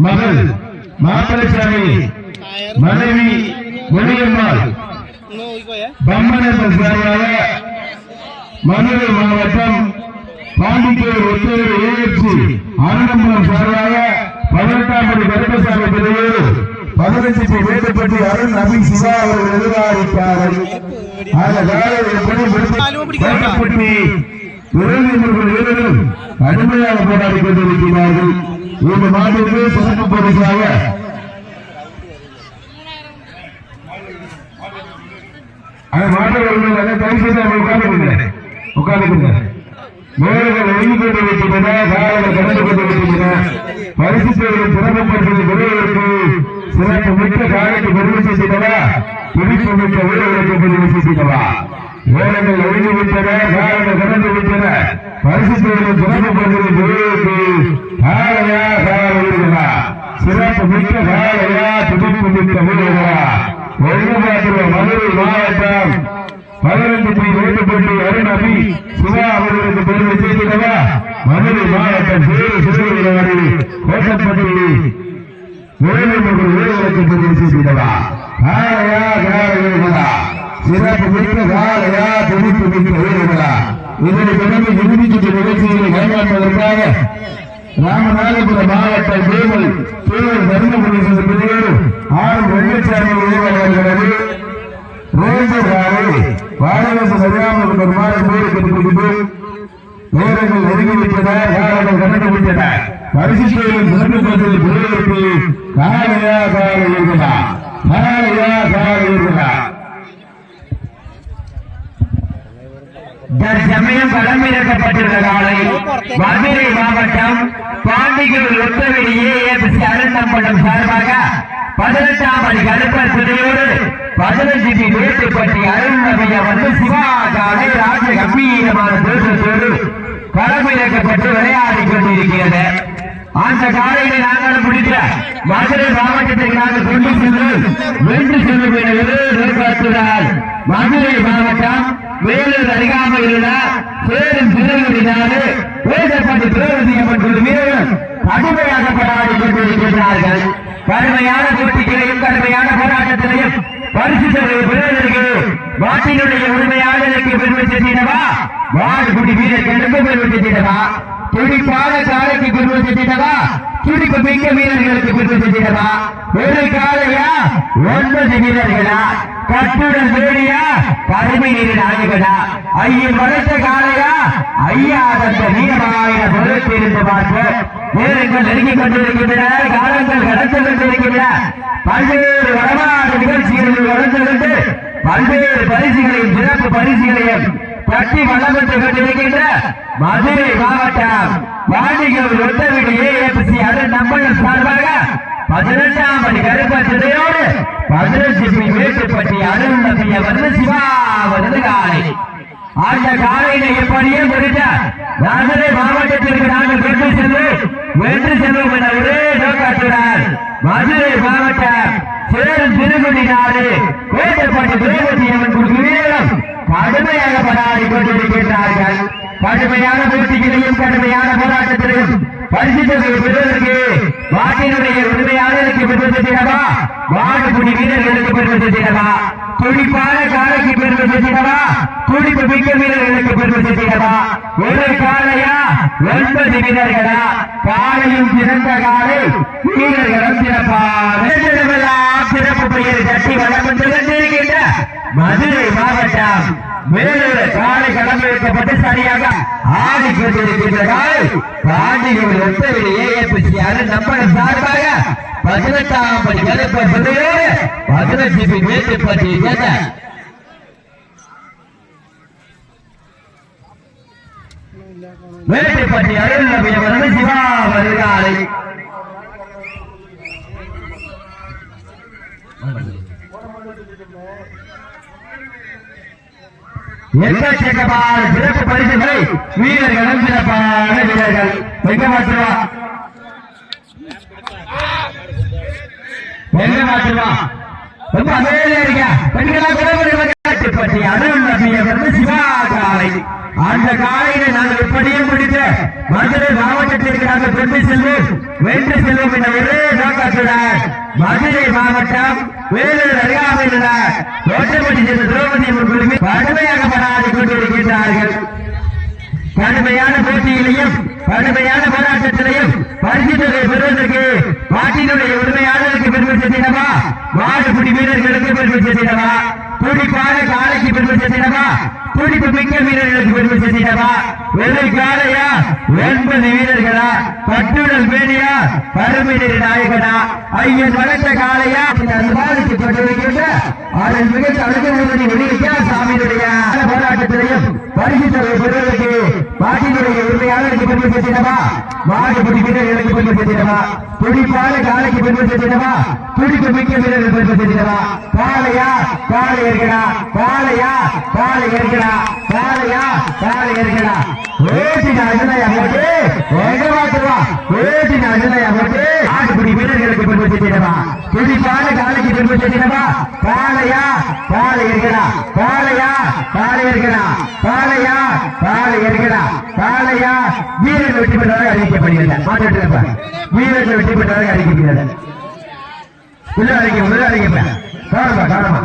மகள் மாப்பிளசாமி மனைவி மணியம்மாள் பம்மனர்கள் சார்பாக மதுரை மாவட்டம் பாண்டிச்சேரி ஒத்தூர் ஏஎஃப்சி ஆனந்தபுரம் சார்பாக 18ஆம் படி கருப்பசாமி பிரிவு 15 வேட்டுப்பட்டி அருண் நபி சிவா அவர்கள் எதிர்காலித்தார்கள். அந்த காலப்பட்டி வீரர்கள் கடுமையாக போராடி கொண்டிருக்கிறார்கள். இந்த மாநிலத்திற்கு சிறப்பு பரிசாக உட்கார்ந்து வீரர்கள் எழுதி கொண்டிருக்கின்றன. காலங்கள் கடந்து கொண்டிருக்கின்றன. பரிசு சிறப்பு பரிசு பெறுவதற்கு சிறப்பு மிக்க காலத்தை பெருமை செய்தவா, துடிப்பு மிக்க வீரர்களுக்கு பெருமை செய்தவா. வீரர்கள் எழுதிவிட்டன. காலங்கள் கடந்து விட்டன. பரிசு சிறப்பு பரிசு பெறுவதற்கு காலையா காலா சிறப்பு மிக்க காலையா துடிப்பு மிக்க வீரர்களா. மதுரை மாவட்டம் 15 வேட்டுப்பட்டி அருண் நபி சிவா அவர்களுக்கு பெருமை செய்தவா. மதுரை மாவட்டம் சிறுவினாடி கோட்டப்பட்டி வீரர்களுக்கு பெருமை செய்தவா. காலையா காலையா சிறப்பு மிக்க காலையா துடிப்பு மிக்க வீரர்களா. இதனை தொடர்ந்து இறுதிக்கு நிகழ்ச்சிகளை கையாள்வதற்காக ராமநாதபுரம் மாவட்டம் தேவல் தருமபுரி பிரிவு ஆர் வெங்கச்சாமி வருகிறது. வாரணாசி சரியாமல் பெருமாள் போருக்கு நேரங்கள் நெருங்கிவிட்டன. காலங்கள் கடந்து விட்டன. பரிசுகளின் சிறப்பு பகுதியில் பெறுவதற்கு காலையா காலை இருக்கிறா, காலையா காலை இருக்கிறா. தற்சமயம் களமிறக்கப்பட்டுள்ள காலை மதுரை மாவட்டம் பாண்டிகூர் ஒத்தவெளி ஏஎஃப்சி அருந்தம்பலம் சார்பாக 18ஆம் படி கருப்பர் துணையோடு 15 வேட்டுப்பட்டி அருண் நபியை வந்து சிவா காலை ராஜ கம்பீரமான தோற்றத்தோடு களமிறக்கப்பட்டு விளையாடி கொண்டிருக்கிறது. அந்த காலையை நாங்கள் முடித்த மதுரை மாவட்டத்திற்கு நாங்கள் கொண்டு சென்று வென்று செல்லும் என எதிர்பார்க்கிறார். மதுரை மாவட்டம் வேலூர் அருகாமையில் உள்ள சேரும் திருவிழாடு வேதப்பட்டு தேவதியம்மன் குழு வீரர்கள் கடுமையாக போராடி கொண்டிருக்கிறார்கள். கடுமையான போட்டிகளையும் கடுமையான போராட்டத்திலையும் பரிசு பெறுவதற்கு நாட்டினுடைய உரிமையாளர்களுக்கு பெருமை செஞ்சிடவா, வாடுகுடி வீரர்களுக்கு பெருமை செஞ்சிடவா, துடிப்பான காலைக்கு பெருமை செஞ்சிடவா, துடிப்பு மிக்க வீரர்களுக்கு பெருமை செஞ்சிடவா. ஒரு காலையா 9 வீரர்களா, கட்டுடன் வேடியா, கருமை நீரின் ஆய்வுகளா, ஐயன் வளர்த்த காலையா, ஐயா தந்த நீளமாயிர பொருத்திருந்து பார்த்து நேரங்கள் நெருங்கிக் கொண்டிருக்கின்றன. காலங்கள் கடந்து கொண்டிருக்கின்றன. பல்வேறு வடமாடு நிகழ்ச்சிகளில் வளர்ந்து கொண்டு பல்வேறு பரிசுகளையும் சிறப்பு பரிசுகளையும் கட்டி வளம் வந்து கொண்டிருக்கின்ற மதுரை மாவட்டம் வாணிகூர் ஒத்தவெளி ஏஎஃப்சி அருண் நம்பர் சார்பாக 18ஆம் படி கருப்பர் துணையோடு 15 வேட்டுப்பட்டி அருண் நபியை வந்து சிவா வந்து காலை. அந்த காலையில எப்படியே முடித்த மதுரை மாவட்டத்திற்கு நாங்கள் கொண்டு சென்று வென்று செல்வோம் என ஒரே நோக்கத்துடன் மதுரை மாவட்டம் சேரும் திருக்குடி நாடு வேட்டப்பட்டு தேவதியம்மன் குழு வீரர்களும் கடுமையாக போராடி கொண்டிருக்கின்றார்கள். கடுமையான போட்டிகளையும் கடுமையான போராட்டத்திலையும் பரிசு பெறுவதற்கு நாட்டினுடைய உரிமையாளருக்கு பெறுவதா, வாடுகுடி வீரர்களுக்கு பெறுவதா, துடிப்பான காலைக்கு பெறுவதா, துடிப்பு மிக்க வீரர்களுக்கு பெறுவதா. ஒரு காலையா 9 வீரர்களா, காலையும் சிறந்த காலை வீரர்களும் சிறப்பான சிறப்பு பெயர் தட்டி வளம் வந்து கொண்டிருக்கின்ற மதுரை மாவட்டம் வேலூர் காலை கடமை வைக்கப்பட்டு சரியாக ஆடிக்கொண்டிருக்கின்ற காலை பாண்டிகூர் ஒத்தவெளி ஏஎஃப்சி அருண் நம்பர் சார்பாக 18ஆம் படி கருப்பர் துணையோடு 15 வேட்டுப்பட்டி சேர்ந்த வேட்டுப்பட்டி அருண் நபியை வந்து சிவா வருகாலை. எக்கச்சக்கமான சிறப்பு பரிசுகளை வீரர்களும் சிறப்பான வீரர்கள் எங்க மாற்றுவா ரொம்ப அமைதியா இருக்க பெண்களா கொண்டு செல்வோம் வென்று செல்வோம் என்ற ஒரே நோக்கத்துடன் மதுரை மாவட்டம் வேலூர் அருகாமையில் உள்ள கோட்டைப்பட்டி சென்ற திரௌபதி அம்மன் குழுமி கடுமையாக போராடி கொண்டிருக்கின்றார்கள். கடுமையான போட்டியிலையும் கடுமையான போராட்டத்திலையும் பரிசு தொகை பெறுவதற்கு நாட்டினுடைய உரிமையாளருக்கு பெருமை சேர்த்திடவா, மாடுபிடி வீரர்களுக்கு பெருமை சேர்த்திடவா, துடிப்பான காலைக்கு பெருமை சேர்த்திடவா, துடிப்பு மிக்க வீரர்களுக்கு பெருமை சேர்த்திடவா, வெள்ளை காலையா 80 வீரர்களா, பட்டுடல் மேடியா, கருமையினர் நாயகனா, ஐயன் வளர்த்த காலையா அனுமானிக்கு கொண்டிருக்கின்ற அதன் மிக அழகி வெளியிட்டா சாமியினுடைய போராட்டத்திலையும் பரிசு தொகை பெறுவதற்கு நாட்டினுடைய உரிமையாளருக்கு பெருமை சேர்த்திடவா, மாடுபிடி வீரர்களுக்கு பெருமை சேர்த்திடவா, துடிப்பான காலைக்கு பெருமை சேர்த்திடவா, துடிப்பு மிக்க வீரர்கள் பெருமை சேர்த்திடவா, காலையா காலை ஏற்கடா, காலையா காலை ஏற்கடா, காலையா காலை ஏற்கடா, ஓட்டின அஜனையா போட்டு எங்க மாத்துவா, ஓட்டின அஜனையா போட்டு ஆட்டுக்குடி வீரர்களுக்கு பெருமை சேர்த்திடவா, துடிப்பான காலைக்கு பெருமை சேர்த்திடவா, காலையா காலை ஏற்கடா, காலையா காலை ஏற்கடா, காலையா காலை ஏற்கடா, காலையா வீரர்கள் வெற்றி பெற்றதாக அறிவிக்கப்படுகிறது. மாற்றிருப்ப வீரர்கள் வெற்றி பெற்றதாக அறிவிக்கிறது. உள்ள அறிக்கை காரணமா